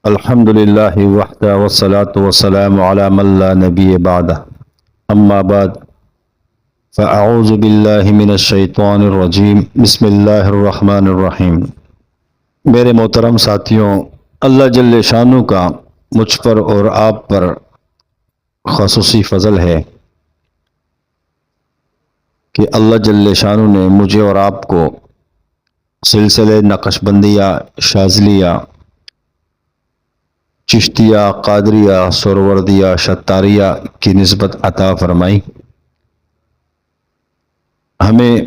الحمد للہ وحدہ والصلاة والسلام علی من لا نبی بعدہ اما بعد فاعوذ باللہ من الشیطان الرجیم بسم اللہ الرحمن الرحیم۔ میرے محترم ساتھیوں، اللہ جل شانہ کا مجھ پر اور آپ پر خصوصی فضل ہے کہ اللہ جل شانہ نے مجھے اور آپ کو سلسلے نقش بندیہ، شاذلیہ، چشتیہ، قادریہ، سہروردیہ، شتاریہ کی نسبت عطا فرمائی۔ ہمیں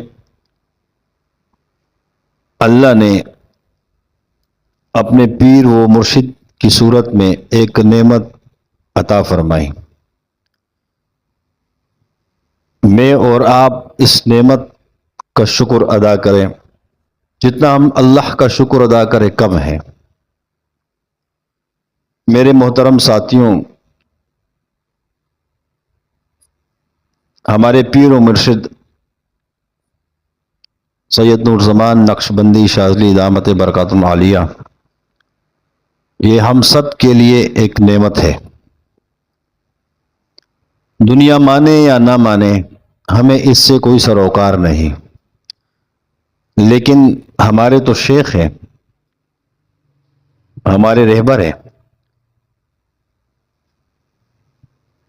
اللہ نے اپنے پیر و مرشد کی صورت میں ایک نعمت عطا فرمائی۔ میں اور آپ اس نعمت کا شکر ادا کریں، جتنا ہم اللہ کا شکر ادا کریں کم ہے۔ میرے محترم ساتھیوں، ہمارے پیر و مرشد سید نور زمان نقشبندی شاذلی دامت برکاتہم عالیہ، یہ ہم سب کے لیے ایک نعمت ہے۔ دنیا مانے یا نہ مانے، ہمیں اس سے کوئی سروکار نہیں، لیکن ہمارے تو شیخ ہیں، ہمارے رہبر ہیں۔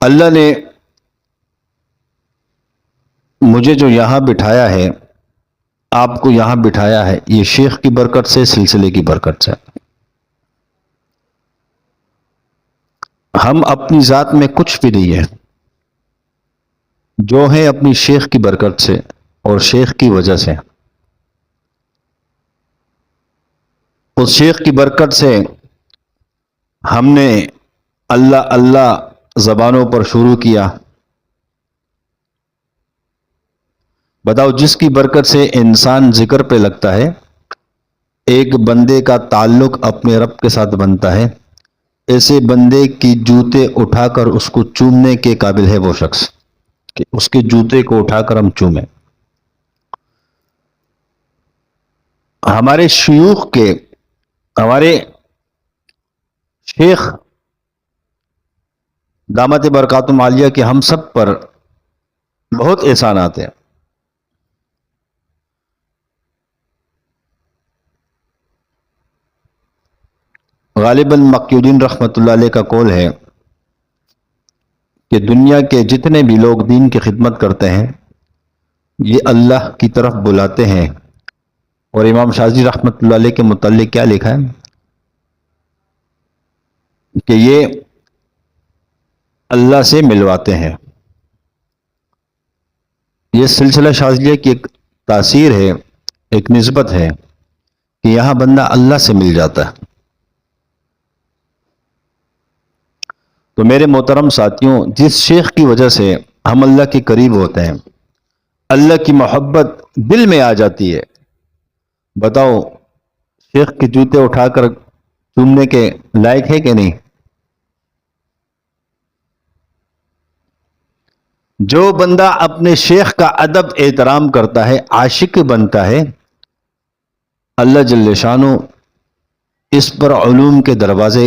اللہ نے مجھے جو یہاں بٹھایا ہے، آپ کو یہاں بٹھایا ہے، یہ شیخ کی برکت سے، سلسلے کی برکت سے۔ ہم اپنی ذات میں کچھ بھی نہیں ہے، جو ہے اپنی شیخ کی برکت سے اور شیخ کی وجہ سے۔ اس شیخ کی برکت سے ہم نے اللہ اللہ زبانوں پر شروع کیا۔ بتاؤ، جس کی برکت سے انسان ذکر پہ لگتا ہے، ایک بندے کا تعلق اپنے رب کے ساتھ بنتا ہے، ایسے بندے کی جوتے اٹھا کر اس کو چومنے کے قابل ہے وہ شخص، کہ اس کے جوتے کو اٹھا کر ہم چومیں۔ ہمارے شیوخ کے، ہمارے شیخ دامت برکاتہم عالیہ کے ہم سب پر بہت احسانات ہیں۔ غالباً مکی الدین رحمۃ اللہ علیہ کا قول ہے کہ دنیا کے جتنے بھی لوگ دین کی خدمت کرتے ہیں، یہ اللہ کی طرف بلاتے ہیں۔ اور امام شاذلی رحمۃ اللہ علیہ کے متعلق کیا لکھا ہے کہ یہ اللہ سے ملواتے ہیں۔ یہ سلسلہ شاذلیہ کی ایک تاثیر ہے، ایک نسبت ہے کہ یہاں بندہ اللہ سے مل جاتا ہے۔ تو میرے محترم ساتھیوں، جس شیخ کی وجہ سے ہم اللہ کے قریب ہوتے ہیں، اللہ کی محبت دل میں آ جاتی ہے، بتاؤ شیخ کے جوتے اٹھا کر چومنے کے لائق ہے کہ نہیں؟ جو بندہ اپنے شیخ کا ادب احترام کرتا ہے، عاشق بنتا ہے، اللہ جل شانہ اس پر علوم کے دروازے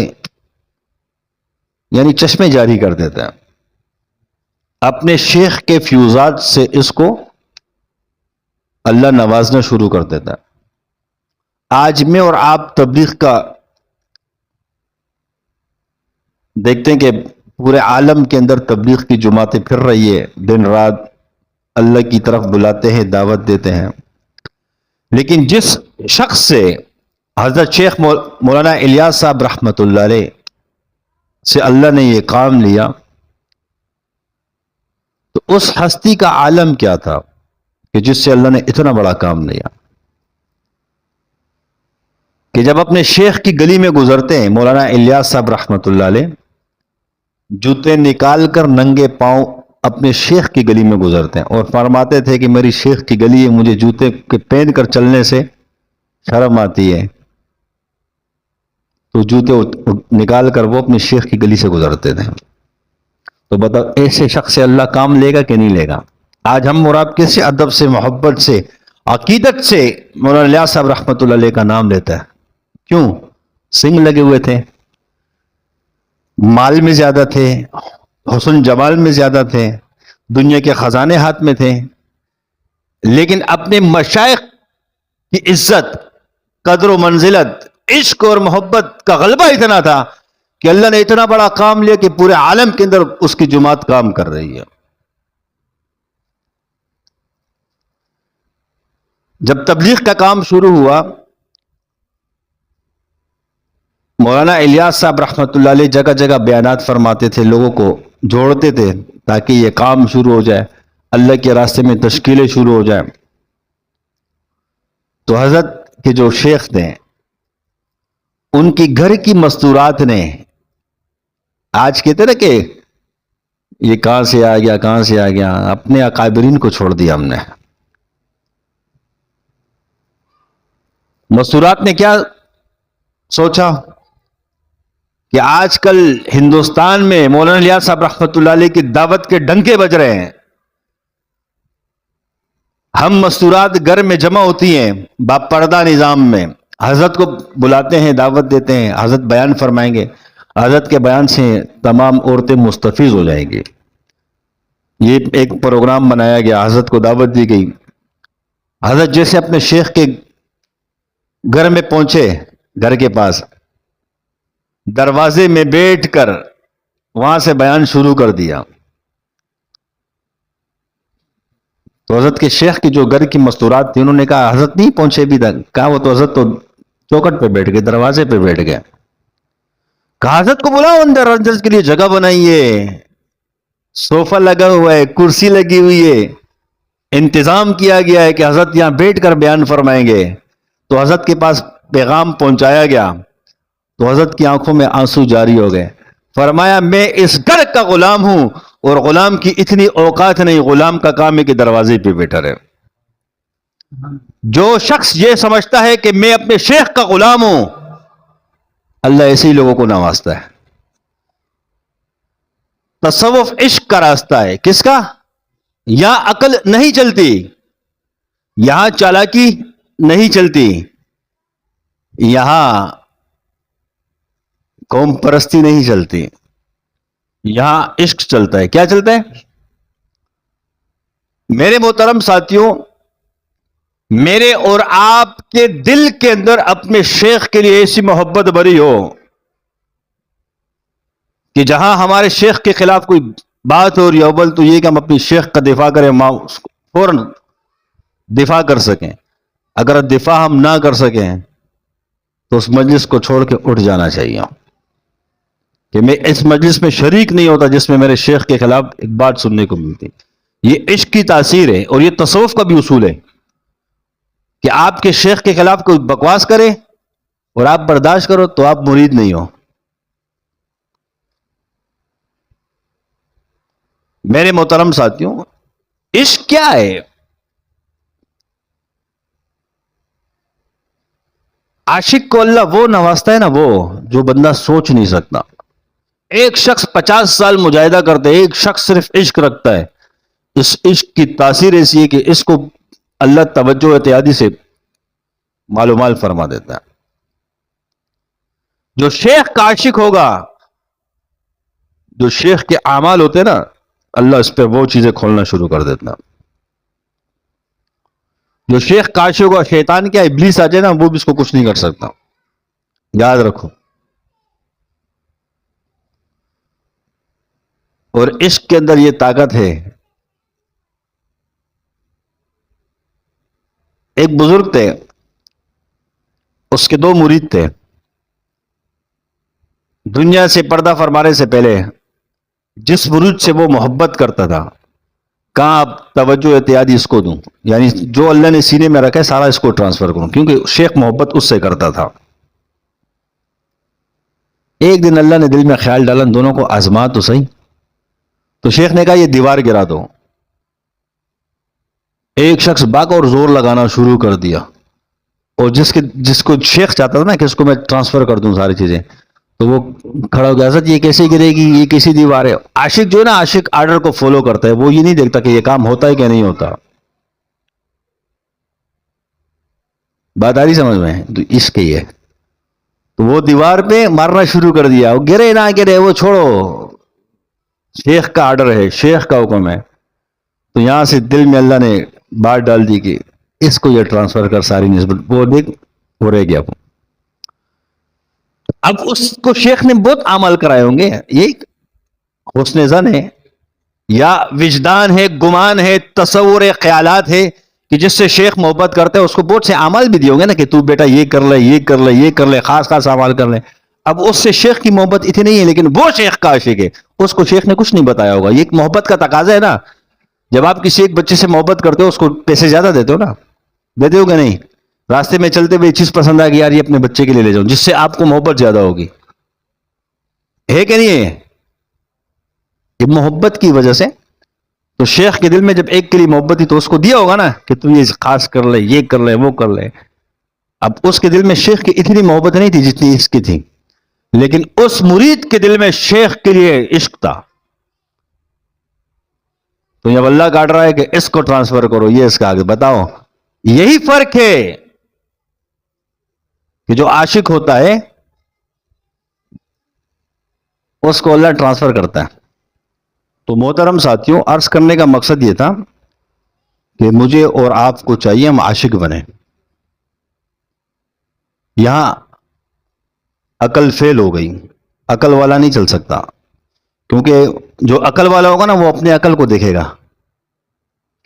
یعنی چشمے جاری کر دیتا ہے۔ اپنے شیخ کے فیوزات سے اس کو اللہ نوازنا شروع کر دیتا ہے۔ آج میں اور آپ تبلیغ کا دیکھتے ہیں کہ پورے عالم کے اندر تبلیغ کی جماعتیں پھر رہی ہے، دن رات اللہ کی طرف بلاتے ہیں، دعوت دیتے ہیں۔ لیکن جس شخص سے حضرت شیخ مولانا الیاس صاحب رحمۃ اللہ علیہ سے اللہ نے یہ کام لیا، تو اس ہستی کا عالم کیا تھا کہ جس سے اللہ نے اتنا بڑا کام لیا، کہ جب اپنے شیخ کی گلی میں گزرتے ہیں مولانا الیاس صاحب رحمۃ اللہ علیہ، جوتے نکال کر ننگے پاؤں اپنے شیخ کی گلی میں گزرتے ہیں، اور فرماتے تھے کہ میری شیخ کی گلی ہے، مجھے جوتے کے پہن کر چلنے سے شرم آتی ہے، تو جوتے نکال کر وہ اپنے شیخ کی گلی سے گزرتے تھے۔ تو بتاؤ ایسے شخص سے اللہ کام لے گا کہ نہیں لے گا؟ آج ہم اور آپ کیسے ادب سے، محبت سے، عقیدت سے مولانا الیاس صاحب رحمۃ اللہ علیہ کا نام لیتا ہے؟ کیوں؟ سنگ لگے ہوئے تھے، مال میں زیادہ تھے، حسن جمال میں زیادہ تھے، دنیا کے خزانے ہاتھ میں تھے، لیکن اپنے مشائخ کی عزت، قدر و منزلت، عشق اور محبت کا غلبہ اتنا تھا کہ اللہ نے اتنا بڑا کام لیا کہ پورے عالم کے اندر اس کی جماعت کام کر رہی ہے۔ جب تبلیغ کا کام شروع ہوا، مولانا الیاس صاحب رحمۃ اللہ علیہ جگہ جگہ بیانات فرماتے تھے، لوگوں کو جوڑتے تھے تاکہ یہ کام شروع ہو جائے، اللہ کے راستے میں تشکیلیں شروع ہو جائیں۔ تو حضرت کے جو شیخ تھے، ان کی گھر کی مستورات نے، آج کہتے نا کہ یہ کہاں سے آ گیا کہاں سے آ گیا، اپنے اکابرین کو چھوڑ دیا ہم نے۔ مستورات نے کیا سوچا کہ آج کل ہندوستان میں مولانا الیاس صاحب رحمۃ اللہ علیہ کی دعوت کے ڈنکے بج رہے ہیں، ہم مستورات گھر میں جمع ہوتی ہیں با پردہ نظام میں، حضرت کو بلاتے ہیں، دعوت دیتے ہیں، حضرت بیان فرمائیں گے، حضرت کے بیان سے تمام عورتیں مستفیض ہو جائیں گی۔ یہ ایک پروگرام بنایا گیا، حضرت کو دعوت دی گئی۔ حضرت جیسے اپنے شیخ کے گھر میں پہنچے، گھر کے پاس دروازے میں بیٹھ کر وہاں سے بیان شروع کر دیا۔ تو حضرت کے شیخ کی جو گھر کی مستورات تھی، انہوں نے کہا حضرت نہیں پہنچے ابھی تک، کہا وہ تو حضرت تو چوکٹ پہ بیٹھ گئے، دروازے پہ بیٹھ گئے۔ کہا حضرت کو بلاؤ اندر، حضرت کے لیے جگہ بنائیے، صوفہ لگا ہوا ہے، کرسی لگی ہوئی ہے، انتظام کیا گیا ہے کہ حضرت یہاں بیٹھ کر بیان فرمائیں گے۔ تو حضرت کے پاس پیغام پہنچایا گیا تو حضرت کی آنکھوں میں آنسو جاری ہو گئے۔ فرمایا میں اس گھر کا غلام ہوں، اور غلام کی اتنی اوقات نہیں، غلام کا کام ہے کہ دروازے پہ بیٹھا رہے۔ جو شخص یہ سمجھتا ہے کہ میں اپنے شیخ کا غلام ہوں، اللہ ایسے ہی لوگوں کو نوازتا ہے۔ تصوف عشق کا راستہ ہے، کس کا؟ یہاں عقل نہیں چلتی، یہاں چالاکی نہیں چلتی، یہاں قوم پرستی نہیں چلتی، یہاں عشق چلتا ہے۔ کیا چلتا ہے؟ میرے محترم ساتھیوں، میرے اور آپ کے دل کے اندر اپنے شیخ کے لیے ایسی محبت بھری ہو کہ جہاں ہمارے شیخ کے خلاف کوئی بات ہو رہی ہے، اول تو یہ کہ ہم اپنی شیخ کا دفاع کریں، فوراً دفاع کر سکیں۔ اگر دفاع ہم نہ کر سکیں تو اس مجلس کو چھوڑ کے اٹھ جانا چاہیے کہ میں اس مجلس میں شریک نہیں ہوتا جس میں میرے شیخ کے خلاف ایک بات سننے کو ملتی۔ یہ عشق کی تاثیر ہے، اور یہ تصوف کا بھی اصول ہے کہ آپ کے شیخ کے خلاف کوئی بکواس کرے اور آپ برداشت کرو تو آپ مرید نہیں ہو۔ میرے محترم ساتھیوں، عشق کیا ہے؟ عاشق کو اللہ وہ نوازتا ہے نا، وہ جو بندہ سوچ نہیں سکتا۔ ایک شخص 50 سال مجاہدہ کرتے، ایک شخص صرف عشق رکھتا ہے، اس عشق کی تاثیر ایسی ہے کہ اس کو اللہ توجہ اتحادی سے معلومات فرما دیتا ہے۔ جو شیخ کا عاشق ہوگا، جو شیخ کے اعمال ہوتے ہیں نا، اللہ اس پہ وہ چیزیں کھولنا شروع کر دیتا ہے۔ جو شیخ کا عاشق ہوگا، شیطان کیا ابلیس آ جائے نا، وہ بھی اس کو کچھ نہیں کر سکتا، یاد رکھو۔ اور عشق کے اندر یہ طاقت ہے۔ ایک بزرگ تھے، اس کے 2 مرید تھے، دنیا سے پردہ فرمانے سے پہلے جس مرید سے وہ محبت کرتا تھا، کہاں اب توجہ اتحادی اس کو دوں، یعنی جو اللہ نے سینے میں رکھا ہے سارا اس کو ٹرانسفر کروں، کیونکہ شیخ محبت اس سے کرتا تھا۔ ایک دن اللہ نے دل میں خیال ڈالا ان دونوں کو آزما تو صحیح، تو شیخ نے کہا یہ دیوار گرا دو۔ ایک شخص باغ اور زور لگانا شروع کر دیا، اور جس کو شیخ چاہتا تھا نا کہ اس کو میں ٹرانسفر کر دوں ساری چیزیں، تو وہ کھڑا ہو گیا، حضرت یہ کیسے گرے گی، یہ کیسی دیوار ہے؟ عاشق جو ہے نا، عاشق آرڈر کو فالو کرتا ہے، وہ یہ نہیں دیکھتا کہ یہ کام ہوتا ہے کہ نہیں ہوتا۔ بات آ رہی سمجھ میں؟ تو عشق ہی ہے۔ تو وہ دیوار پہ مارنا شروع کر دیا. وہ گرے نہ گرے وہ چھوڑو, شیخ کا آرڈر ہے, شیخ کا حکم ہے. تو یہاں سے دل میں اللہ نے بات ڈال دی کہ اس کو یہ ٹرانسفر کر ساری نسبت. وہ دیکھ وہ رہ گیا. اب اس کو شیخ نے بہت عمل کرائے ہوں گے. یہ حسن ظن ہے یا وجدان ہے, گمان ہے, تصور ہے, خیالات ہے کہ جس سے شیخ محبت کرتے ہیں. اس کو بہت سے اعمال بھی دیے ہوں گے نا کہ تو بیٹا یہ کر لے, یہ کر لے, یہ کر لے, خاص خاص اعمال کر لے. اب اس سے شیخ کی محبت اتنی نہیں ہے, لیکن وہ شیخ کا عاشق ہے. اس کو شیخ نے کچھ نہیں بتایا ہوگا. یہ ایک محبت کا تقاضا ہے نا. جب آپ کسی ایک بچے سے محبت کرتے ہو, اس کو پیسے زیادہ دیتے ہو نا, دیتے ہو کہ نہیں؟ راستے میں چلتے ہوئے چیز پسند آ گئی, یار یہ اپنے بچے کے لیے لے جاؤں, جس سے آپ کو محبت زیادہ ہوگی, ہے کہ نہیں ہے؟ یہ محبت کی وجہ سے. تو شیخ کے دل میں جب ایک کے لیے محبت تھی تو اس کو دیا ہوگا نا کہ تو یہ خاص کر لے, یہ کر لے, وہ کر لے. اب اس کے دل میں شیخ کی اتنی محبت نہیں تھی جتنی اس کی تھی, لیکن اس مرید کے دل میں شیخ کے لیے عشق تھا. تو جب اللہ کاٹ رہا ہے کہ اس کو ٹرانسفر کرو, یہ اس کا آگے بتاؤ. یہی فرق ہے کہ جو عاشق ہوتا ہے اس کو اللہ ٹرانسفر کرتا ہے. تو محترم ساتھیوں, عرض کرنے کا مقصد یہ تھا کہ مجھے اور آپ کو چاہیے ہم عاشق بنیں. یہاں عقل فیل ہو گئی, عقل والا نہیں چل سکتا, کیونکہ جو عقل والا ہوگا نا وہ اپنے عقل کو دیکھے گا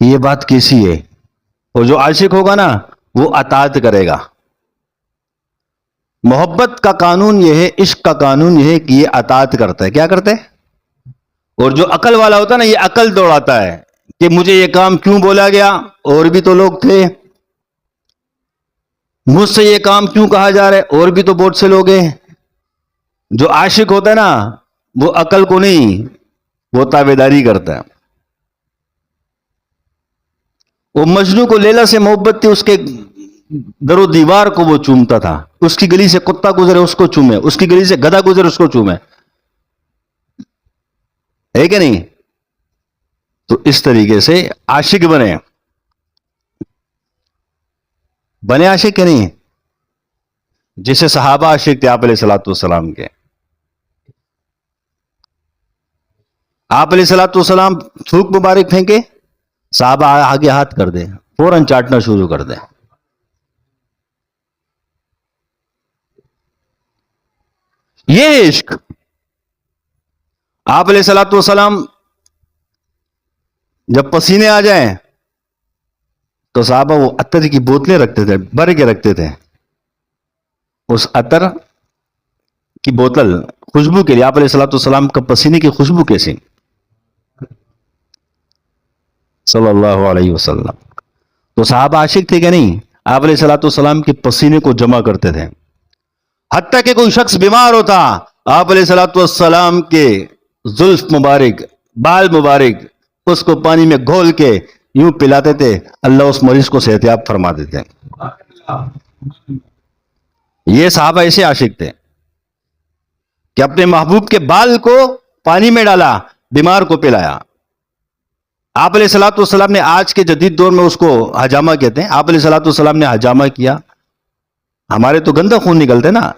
کہ یہ بات کیسی ہے, اور جو عاشق ہوگا نا وہ اطاعت کرے گا. محبت کا قانون یہ ہے, عشق کا قانون یہ ہے کہ یہ اطاعت کرتا ہے. کیا کرتا ہے؟ اور جو عقل والا ہوتا ہے نا, یہ عقل دوڑاتا ہے کہ مجھے یہ کام کیوں بولا گیا, اور بھی تو لوگ تھے. مجھ سے یہ کام کیوں کہا جا رہا ہے, اور بھی تو بہت سے لوگ ہیں. جو عاشق ہوتا ہے نا وہ عقل کو نہیں, وہ تابعداری کرتا ہے. وہ مجنو کو لیلا سے محبت تھی, اس کے در و دیوار کو وہ چومتا تھا. اس کی گلی سے کتا گزرے اس کو چومے, اس کی گلی سے گدھا گزرے اس کو چومے, ہے کہ نہیں؟ تو اس طریقے سے عاشق بنے عاشق کہ نہیں؟ جسے صحابہ عاشق تھے آپ علیہ الصلوۃ والسلام کے. آپ علیہ الصلوۃ والسلام تھوک مبارک پھینکے, صحابہ آگے ہاتھ کر دے, فوراً چاٹنا شروع کر دے. یہ عشق. آپ علیہ الصلوۃ والسلام جب پسینے آ جائیں تو صحابہ وہ عطر کی بوتلیں رکھتے تھے, بھر کے رکھتے تھے. اس عطر کی بوتل خوشبو کے لیے. آپ علیہ الصلوۃ والسلام کا پسینے کی خوشبو کیسی, صلی اللہ علیہ وسلم. تو صحابہ عاشق تھے کہ نہیں؟ آپ علیہ الصلوۃ والسلام کے پسینے کو جمع کرتے تھے. حتیٰ کہ کوئی شخص بیمار ہوتا, آپ علیہ الصلوۃ والسلام کے زلف مبارک, بال مبارک, اس کو پانی میں گھول کے یوں پلاتے تھے, اللہ اس مریض کو صحتیاب فرما دیتے. یہ صحابہ ایسے عاشق تھے کہ اپنے محبوب کے بال کو پانی میں ڈالا, بیمار کو پلایا. آپ علیہ الصلوۃ والسلام نے, آج کے جدید دور میں اس کو حجامہ کہتے ہیں, آپ علیہ الصلوۃ والسلام نے حجامہ کیا. ہمارے تو گندا خون نکلتے نا,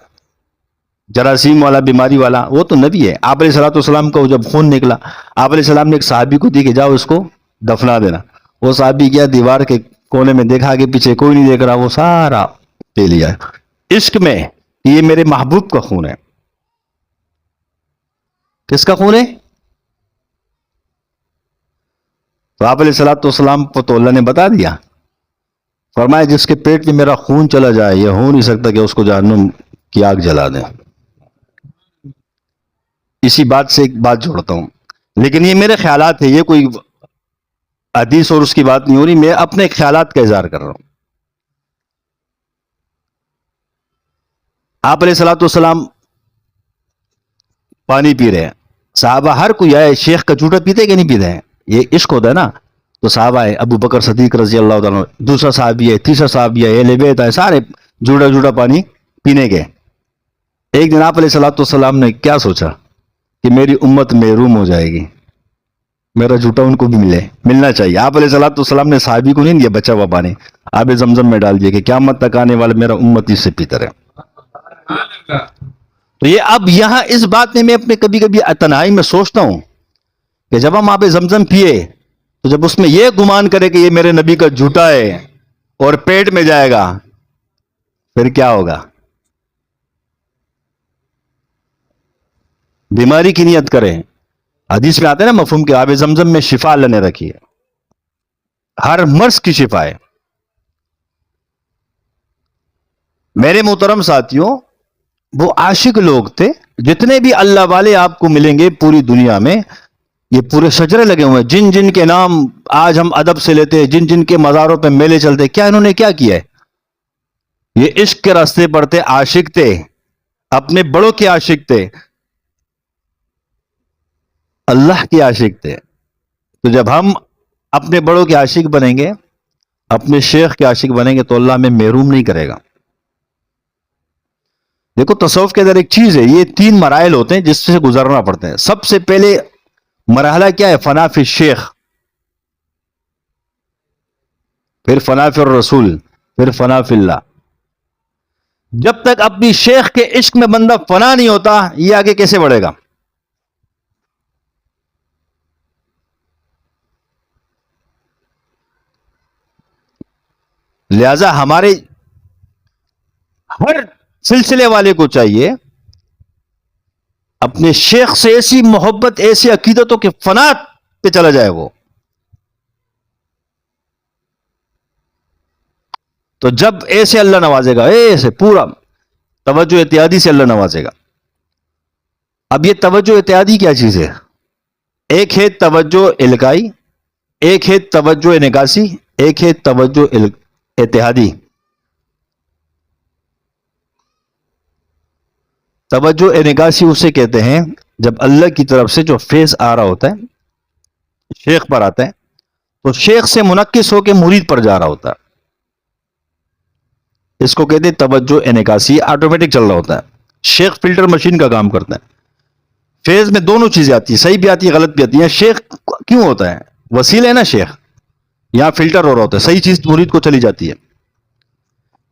جراثیم والا, بیماری والا, وہ تو نبی ہے. آپ علیہ الصلوۃ والسلام کا جب خون نکلا, آپ علیہ السلام نے ایک صحابی کو دی کہ جاؤ اس کو دفنا دینا. وہ صحابی گیا, دیوار کے کونے میں دیکھا کہ پیچھے کوئی نہیں دیکھ رہا, وہ سارا پی لیا. عشق میں یہ میرے محبوب کا خون ہے. کس کا خون ہے؟ تو آپ علیہ الصلوۃ والسلام کو تو اللہ نے بتا دیا, فرمایا جس کے پیٹ میں میرا خون چلا جائے یہ ہو نہیں سکتا کہ اس کو جہنم کی آگ جلا دیں. اسی بات سے ایک بات جوڑتا ہوں, لیکن یہ میرے خیالات ہیں, یہ کوئی حدیث اور اس کی بات نہیں ہو رہی, میں اپنے خیالات کا اظہار کر رہا ہوں. آپ علیہ الصلوۃ والسلام پانی پی رہے ہیں, صحابہ ہر کوئی آئے, شیخ کا جھوٹا پیتے کہ نہیں پیتے ہیں, یہ عشق ہوتا ہے نا. تو صحابہ ہے, ابو بکر صدیق رضی اللہ تعالیٰ, دوسرا صحابی ہے, تیسرا صحابی ہے, اہل بیت ہے, سارے جھوٹا جھوٹا پانی پینے کے. ایک دن آپ علیہ الصلوۃ والسلام نے کیا سوچا کہ میری امت محروم ہو جائے گی, میرا جھوٹا ان کو بھی ملنا چاہیے. آپ علیہ الصلوۃ والسلام نے صحابی کو نہیں دیا بچا ہوا پانی, آب زمزم میں ڈال دیا کہ قیامت تک آنے والا میرا امت اس سے پیتا رہے. تو یہ اب یہاں اس بات میں اپنے کبھی کبھی تنہائی میں سوچتا ہوں کہ جب ہم آب زمزم پیے تو جب اس میں یہ گمان کرے کہ یہ میرے نبی کا جھوٹا ہے اور پیٹ میں جائے گا پھر کیا ہوگا؟ بیماری کی نیت کریں. حدیث میں آتا ہے نا مفہوم کے آب زمزم میں شفا اللہ نے رکھی ہے، ہر مرض کی شفا ہے. میرے محترم ساتھیوں، وہ عاشق لوگ تھے جتنے بھی اللہ والے آپ کو ملیں گے پوری دنیا میں، یہ پورے شجرے لگے ہوئے ہیں جن جن کے نام آج ہم ادب سے لیتے ہیں، جن جن کے مزاروں پہ میلے چلتے، کیا انہوں نے کیا کیا ہے؟ یہ عشق کے راستے پر تھے، عاشق تھے، اپنے بڑوں کے عاشق تھے، اللہ کے عاشق تھے. تو جب ہم اپنے بڑوں کے عاشق بنیں گے، اپنے شیخ کے عاشق بنیں گے، تو اللہ ہمیں محروم نہیں کرے گا. دیکھو تصوف کے اندر ایک چیز ہے، یہ 3 مراحل ہوتے ہیں جس سے گزرنا پڑتا ہے. سب سے پہلے مرحلہ کیا ہے؟ فنا فی الشیخ، پھر فنا فی الرسول، پھر فنا فی اللہ. جب تک اپنی شیخ کے عشق میں بندہ فنا نہیں ہوتا، یہ آگے کیسے بڑھے گا؟ لہذا ہمارے ہر سلسلے والے کو چاہیے اپنے شیخ سے ایسی محبت، ایسی عقیدتوں کے فنا پہ چلا جائے وہ. تو جب ایسے اللہ نوازے گا، ایسے پورا توجہ اتحادی سے اللہ نوازے گا. اب یہ توجہ اتحادی کیا چیز ہے؟ ایک ہے توجہ الکائی، ایک ہے توجہ انعکاسی، ایک ہے توجہ اتحادی. توجہ انعکاسی اسے کہتے ہیں جب اللہ کی طرف سے جو فیض آ رہا ہوتا ہے شیخ پر آتا ہے تو شیخ سے منعکس ہو کے مرید پر جا رہا ہوتا ہے، اس کو کہتے ہیں توجہ انعکاسی. آٹومیٹک چل رہا ہوتا ہے، شیخ فلٹر مشین کا کام کرتا ہے. فیض میں دونوں چیزیں آتی ہیں، صحیح بھی آتی ہے غلط بھی آتی ہے. شیخ کیوں ہوتا ہے؟ وسیلہ ہے نا شیخ، یہاں فلٹر ہو رہا ہوتا ہے، صحیح چیز مرید کو چلی جاتی ہے.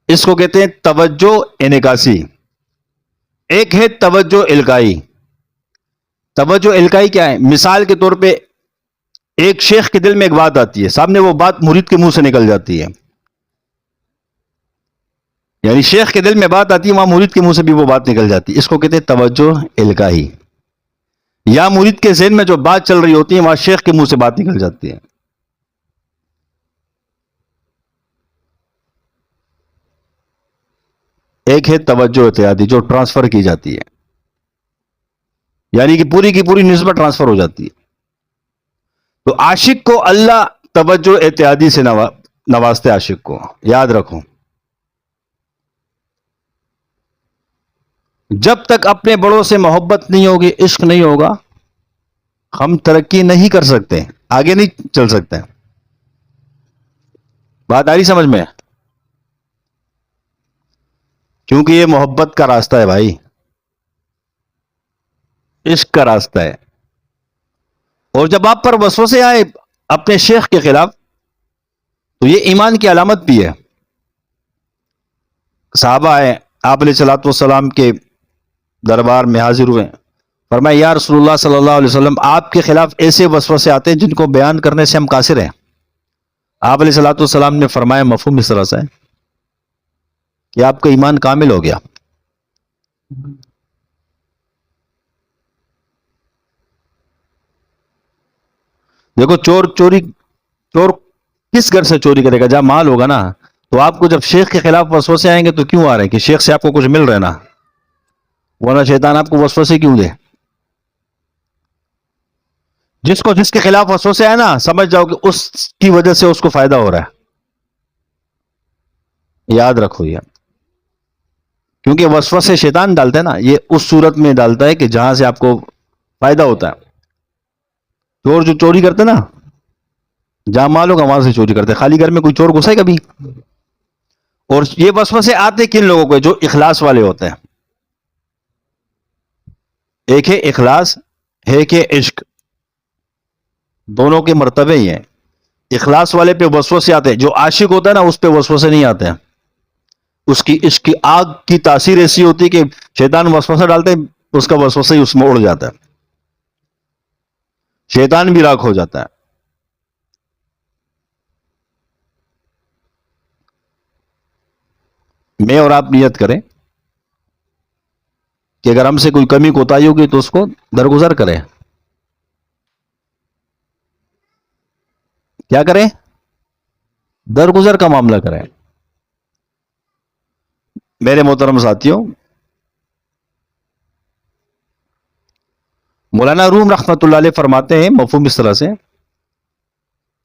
اس کو کہتے ہیں توجہ انعکاسی. ایک ہے توجہ الکائی. توجہ الکائی کیا ہے؟ مثال کے طور پہ ایک شیخ کے دل میں ایک بات آتی ہے، سامنے وہ بات مرید کے منہ سے نکل جاتی ہے. یعنی شیخ کے دل میں بات آتی ہے، وہاں مرید کے منہ سے بھی وہ بات نکل جاتی ہے. اس کو کہتے ہیں توجہ الکائی. یا مرید کے ذہن میں جو بات چل رہی ہوتی ہے وہاں شیخ کے منہ سے بات نکل جاتی ہے. ایک ہے توجہ اتحادی جو ٹرانسفر کی جاتی ہے، یعنی کہ پوری کی پوری نسبت ٹرانسفر ہو جاتی ہے. تو عاشق کو اللہ توجہ اتحادی سے نوازتے. عاشق کو یاد رکھو، جب تک اپنے بڑوں سے محبت نہیں ہوگی، عشق نہیں ہوگا، ہم ترقی نہیں کر سکتے، آگے نہیں چل سکتے. بات آ رہی سمجھ میں؟ کیونکہ یہ محبت کا راستہ ہے بھائی، عشق کا راستہ ہے. اور جب آپ پر وسوسے آئے اپنے شیخ کے خلاف تو یہ ایمان کی علامت بھی ہے. صحابہ آئے آپ علیہ الصلوۃ والسلام کے دربار میں حاضر ہوئے، فرمایا یا رسول اللہ صلی اللہ علیہ وسلم، آپ کے خلاف ایسے وسوسے آتے ہیں جن کو بیان کرنے سے ہم قاصر ہیں. آپ علیہ الصلوۃ والسلام نے فرمایا مفہوم اس طرح سے ہے کہ آپ کا ایمان کامل ہو گیا. دیکھو چور کس گھر سے چوری کرے گا؟ جہاں مال ہوگا نا. تو آپ کو جب شیخ کے خلاف وسوسے آئیں گے تو کیوں آ رہے ہیں؟ کہ شیخ سے آپ کو کچھ مل رہا ہے نا، ورنہ شیطان آپ کو وسوسے کیوں دے؟ جس کے خلاف وسوسے آئے نا، سمجھ جاؤ کہ اس کی وجہ سے اس کو فائدہ ہو رہا ہے. یاد رکھو یہ، کیونکہ وسوسے شیطان ڈالتا ہے نا، یہ اس صورت میں ڈالتا ہے کہ جہاں سے آپ کو فائدہ ہوتا ہے. چور جو چوری کرتے نا، جہاں مال ہوگا وہاں سے چوری کرتے. خالی گھر میں کوئی چور گھسے کبھی؟ اور یہ وسوسے آتے کن لوگوں کو؟ جو اخلاص والے ہوتے ہیں. ایک ہے اخلاص، ایک ہے عشق، دونوں کے مرتبے ہی ہیں. اخلاص والے پہ وسوسے آتے ہیں، جو عاشق ہوتا ہے نا اس پہ وسوسے نہیں آتے ہیں. اس کی عشق کی آگ کی تاثیر ایسی ہوتی ہے کہ شیطان وسوسہ ڈالتے ہے، اس کا وسوسہ ہی اس میں اڑ جاتا ہے، شیطان بھی راکھ ہو جاتا ہے۔ میں اور آپ نیت کریں کہ اگر ہم سے کوئی کمی کوتاہی ہوگی تو اس کو درگزر کریں۔ کیا کریں؟ درگزر کا معاملہ کریں۔ میرے محترم ساتھیوں، مولانا روم رحمت اللہ علیہ فرماتے ہیں مفہوم اس طرح سے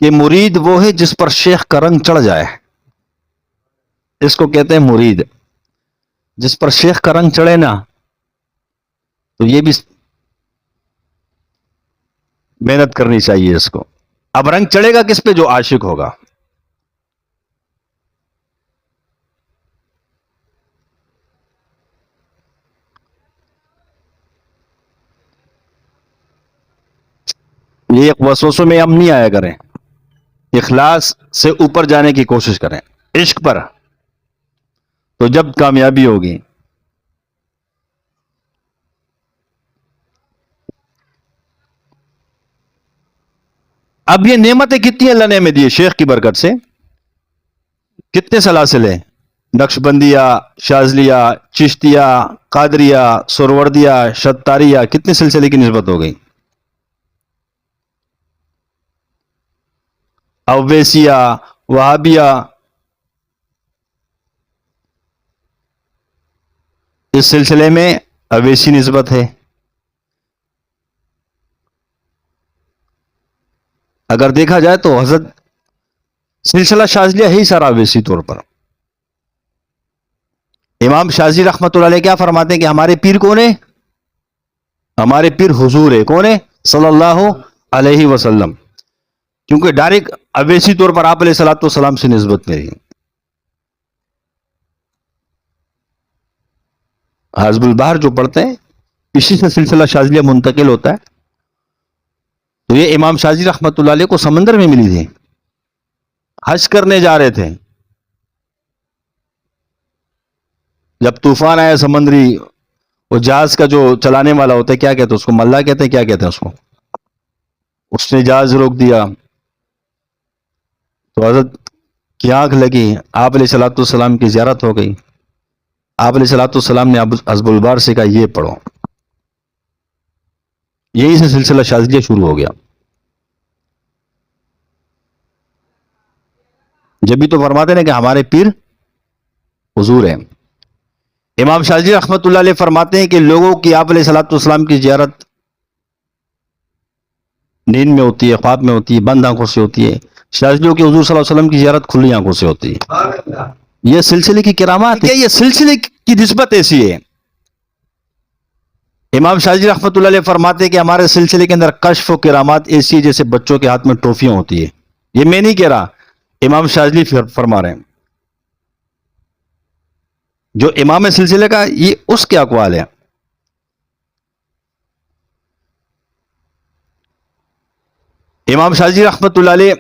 کہ مرید وہ ہے جس پر شیخ کا رنگ چڑھ جائے، اس کو کہتے ہیں مرید۔ جس پر شیخ کا رنگ چڑھے نا تو یہ بھی محنت کرنی چاہیے اس کو۔ اب رنگ چڑھے گا کس پہ؟ جو عاشق ہوگا۔ یہ ایک وسوسوں میں ہم نہیں آیا کریں، اخلاص سے اوپر جانے کی کوشش کریں عشق پر، تو جب کامیابی ہوگی۔ اب یہ نعمتیں کتنی اللہ نے ہمیں دی شیخ کی برکت سے، کتنے سلاسل ہیں، نقشبندیہ، شاذلیہ، چشتیہ، قادریہ، سروردیہ، شتاریہ، کتنے سلسلے کی نسبت ہو گئی، اویسیہ، وہابیہ، اس سلسلے میں اویسی نسبت ہے۔ اگر دیکھا جائے تو حضرت سلسلہ شاذلیہ ہے ہی سارا اویسی طور پر۔ امام شاذلی رحمت اللہ علیہ کیا فرماتے ہیں کہ ہمارے پیر کون ہے؟ ہمارے پیر حضور ہے۔ کون ہے؟ صلی اللہ علیہ وسلم۔ کیونکہ ڈائریکٹ اویسی طور پر آپ علیہ الصلوۃ والسلام سے نسبت نہیں۔ حزب البحر جو پڑھتے ہیں اسی سے سلسلہ شاذلیہ منتقل ہوتا ہے۔ تو یہ امام شاذلی رحمت اللہ علیہ کو سمندر میں ملی تھی، حج کرنے جا رہے تھے، جب طوفان آیا سمندری، وہ جہاز کا جو چلانے والا ہوتا ہے کیا کہتے ہیں اس کو؟ ملا کہتے ہیں، کیا کہتے ہیں اس کو؟ اس نے جہاز روک دیا تو حضرت کی آنکھ لگی، آپ علیہ الصلوۃ والسلام کی زیارت ہو گئی۔ آپ علیہ الصلوۃ والسلام نے حزب البحر سے کہا یہ پڑھو، یہی سے سلسلہ شاذلیہ شروع ہو گیا۔ جب بھی تو فرماتے ہیں کہ ہمارے پیر حضور ہیں۔ امام شاذلی رحمت اللہ علیہ فرماتے ہیں کہ لوگوں کی آپ علیہ الصلوۃ والسلام کی زیارت نیند میں ہوتی ہے، خواب میں ہوتی ہے، بند آنکھوں سے ہوتی ہے۔ شاذلیوں کی حضور صلی اللہ علیہ وسلم کی زیارت کھلی آنکھوں سے ہوتی ہے۔ یہ سلسلے کی کرامات ہے، یہ سلسلے کی نسبت ایسی ہے۔ امام شاذلی رحمت اللہ علیہ فرماتے ہیں کہ ہمارے سلسلے کے اندر کشف و کرامات ایسی ہے جیسے بچوں کے ہاتھ میں ٹرافیاں ہوتی ہے۔ یہ میں نہیں کہہ رہا، امام شاذلی فرما رہے ہیں۔ جو امام سلسلے کا یہ اس کے اقوال ہے۔ امام شاذلی رحمت اللہ علیہ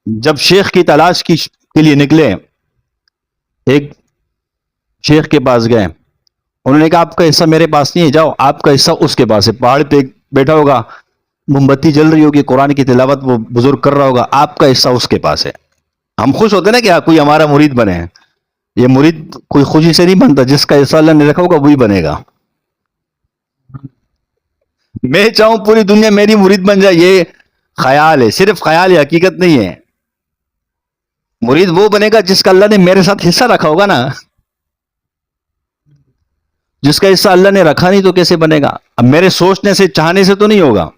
جب شیخ کی تلاش کے لیے نکلے، ایک شیخ کے پاس گئے، انہوں نے کہا آپ کا حصہ میرے پاس نہیں ہے، جاؤ آپ کا حصہ اس کے پاس ہے، پہاڑ پہ بیٹھا ہوگا، موم بتی جل رہی ہوگی، قرآن کی تلاوت وہ بزرگ کر رہا ہوگا، آپ کا حصہ اس کے پاس ہے۔ ہم خوش ہوتے ہیں نا کہ کوئی ہمارا مرید بنے ہیں۔ یہ مرید کوئی خوشی سے نہیں بنتا، جس کا حصہ اللہ نے رکھا ہوگا وہی بنے گا۔ میں چاہوں پوری دنیا میری مرید بن جائے، یہ خیال ہے، صرف خیال ہے، حقیقت نہیں ہے۔ مرید وہ بنے گا جس کا اللہ نے میرے ساتھ حصہ رکھا ہوگا نا۔ جس کا حصہ اللہ نے رکھا نہیں تو کیسے بنے گا؟ اب میرے سوچنے سے چاہنے سے تو نہیں ہوگا۔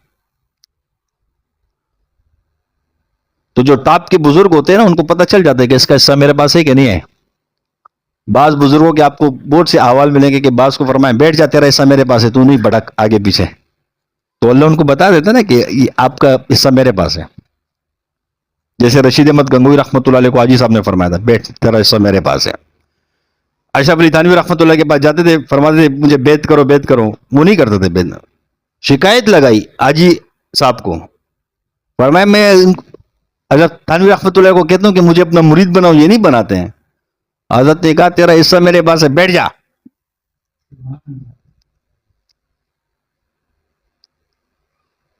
تو جو ٹاپ کے بزرگ ہوتے ہیں نا ان کو پتہ چل جاتا ہے کہ اس کا حصہ میرے پاس ہے کہ نہیں ہے۔ بعض بزرگوں کے آپ کو بورڈ سے احوال ملیں گے کہ بعض کو فرمائیں بیٹھ جا، تیرا حصہ میرے پاس ہے، تو نہیں بھٹک آگے پیچھے۔ تو اللہ ان کو بتا دیتا نا کہ آپ کا حصہ میرے پاس ہے۔ جیسے رشید احمد گنگوئی رحمۃ اللہ علیہ کو حاجی صاحب نے فرمایا تھا بیٹھ، تیرا حصہ میرے پاس ہے۔ اشرف علی تھانوی رحمۃ اللہ کے پاس جاتے تھے، فرماتے تھے مجھے بیعت کرو بیعت کرو، وہ نہیں کرتے تھے بیعت۔ شکایت لگائی حاجی صاحب کو، فرمایا میں حضرت تھانوی رحمۃ اللہ کو کہتا ہوں کہ مجھے اپنا مرید بناؤ، یہ نہیں بناتے ہیں۔ حضرت نے کہا تیرا حصہ میرے پاس ہے، بیٹھ جا۔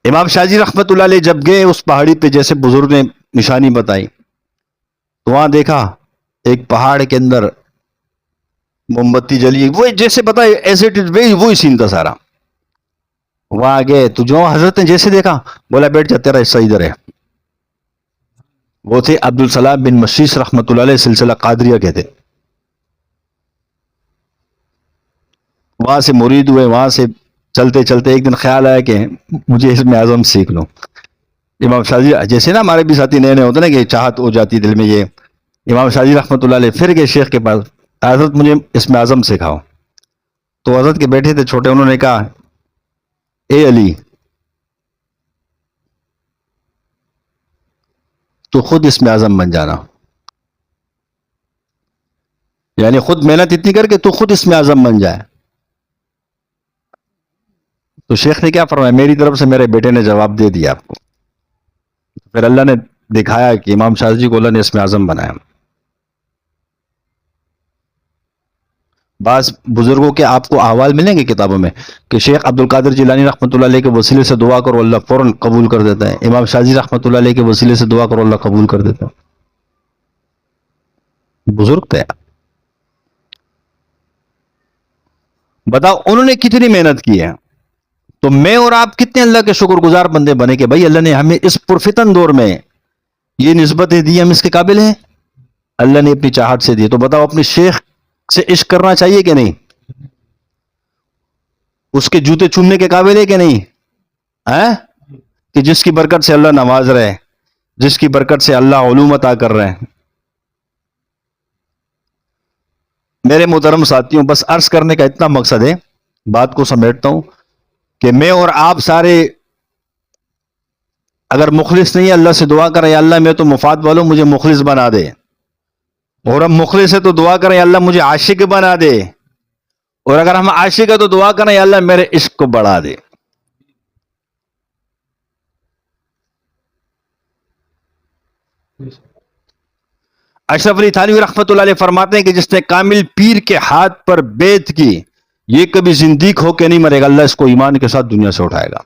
امام شاہ جی رحمت اللہ علیہ جب گئے اس پہاڑی پہ، جیسے بزرگ نے نشانی بتائی، تو وہاں دیکھا ایک پہاڑ کے اندر موم بتی جلی، وہ جیسے بتائی ایسے وہی سین تھا سارا۔ وہاں گئے تو جو حضرت نے جیسے دیکھا، بولا بیٹھ جا، تیرا حصہ ادھر ہے۔ وہ تھے عبدالسلام بن مشیش رحمت اللہ علیہ، سلسلہ قادریہ کے تھے۔ وہاں سے مرید ہوئے، وہاں سے چلتے چلتے ایک دن خیال آیا کہ مجھے اسم اعظم سیکھ لوں۔ امام شاہ جی جیسے نا ہمارے بھی ساتھی نئے نئے ہوتے نا کہ چاہت ہو جاتی دل میں، یہ امام شاہ جی رحمت اللہ علیہ پھر گئے شیخ کے پاس، حضرت مجھے اسم اعظم سکھاؤ۔ تو حضرت کے بیٹے تھے چھوٹے، انہوں نے کہا اے علی تو خود اسم اعظم بن جانا، یعنی خود محنت اتنی کر کے تو خود اسم اعظم بن جائے۔ تو شیخ نے کیا فرمایا، میری طرف سے میرے بیٹے نے جواب دے دیا آپ کو۔ پھر اللہ نے دکھایا کہ امام شاہ جی کو اللہ نے اسم اعظم بنایا۔ بعض بزرگوں کے آپ کو احوال ملیں گے کتابوں میں کہ شیخ عبد القادر جیلانی رحمۃ اللہ علیہ کے وسیلے سے دعا کرو اللہ فوراً قبول کر دیتا ہے، امام شاہ جی رحمۃ اللہ علیہ کے وسیلے سے دعا کرو اللہ قبول کر دیتا ہے۔ بزرگ تھے، بتاؤ انہوں نے کتنی محنت کی ہے، تو میں اور آپ کتنے اللہ کے شکر گزار بندے بنے کہ بھائی اللہ نے ہمیں اس پرفتن دور میں یہ نسبتیں دی، ہم اس کے قابل ہیں، اللہ نے اپنی چاہت سے دی۔ تو بتاؤ اپنے شیخ سے عشق کرنا چاہیے کہ نہیں؟ اس کے جوتے چومنے کے قابل ہے کہ نہیں؟ کہ جس کی برکت سے اللہ نواز رہے، جس کی برکت سے اللہ علوم عطا کر رہے ہیں۔ میرے محترم ساتھیوں، بس عرض کرنے کا اتنا مقصد ہے، بات کو سمیٹتا ہوں کہ میں اور آپ سارے اگر مخلص نہیں ہے، اللہ سے دعا کریں یا اللہ میں تو مفاد والوں مجھے مخلص بنا دے، اور ہم مخلص ہے تو دعا کریں یا اللہ مجھے عاشق بنا دے، اور اگر ہم عاشق ہے تو دعا کریں یا اللہ میرے عشق کو بڑھا دے۔ اشرف علی تھانوی رحمت اللہ علیہ فرماتے ہیں کہ جس نے کامل پیر کے ہاتھ پر بیعت کی، یہ کبھی زندیق ہو کے نہیں مرے گا، اللہ اس کو ایمان کے ساتھ دنیا سے اٹھائے گا۔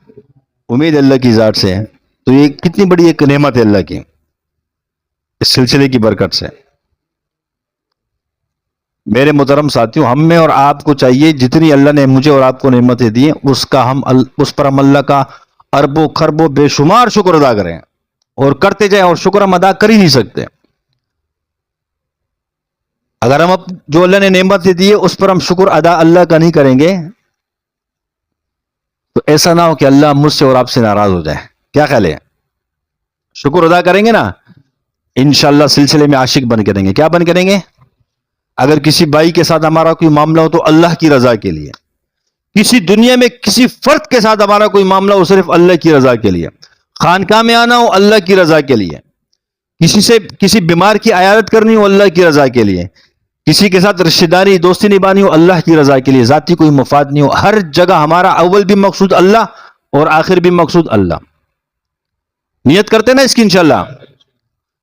امید اللہ کی ذات سے ہے، تو یہ کتنی بڑی ایک نعمت ہے اللہ کی، اس سلسلے کی برکت سے۔ میرے محترم ساتھیوں، ہم میں اور آپ کو چاہیے جتنی اللہ نے مجھے اور آپ کو نعمتیں دی ہیں اس پر ہم اللہ کا اربوں خربوں بے شمار شکر ادا کریں، اور کرتے جائیں، اور شکر ہم ادا کر ہی نہیں سکتے۔ اگر ہم جو اللہ نے نعمتیں دی ہے اس پر ہم شکر ادا اللہ کا نہیں کریں گے تو ایسا نہ ہو کہ اللہ مجھ سے اور آپ سے ناراض ہو جائے۔ کیا خیال ہے؟ شکر ادا کریں گے نا، انشاءاللہ سلسلے میں عاشق بن کے رہیں گے۔ کیا بن کے رہیں گے؟ اگر کسی بھائی کے ساتھ ہمارا کوئی معاملہ ہو تو اللہ کی رضا کے لیے، کسی دنیا میں کسی فرد کے ساتھ ہمارا کوئی معاملہ ہو صرف اللہ کی رضا کے لیے، خانقاہ میں آنا ہو اللہ کی رضا کے لیے، کسی بیمار کی عیادت کرنی ہو اللہ کی رضا کے لیے، کسی کے ساتھ رشتہ داری دوستی نبھانی ہو اللہ کی رضا کے لیے، ذاتی کوئی مفاد نہیں ہو، ہر جگہ ہمارا اول بھی مقصود اللہ اور آخر بھی مقصود اللہ۔ نیت کرتے نا اس کی انشاءاللہ؟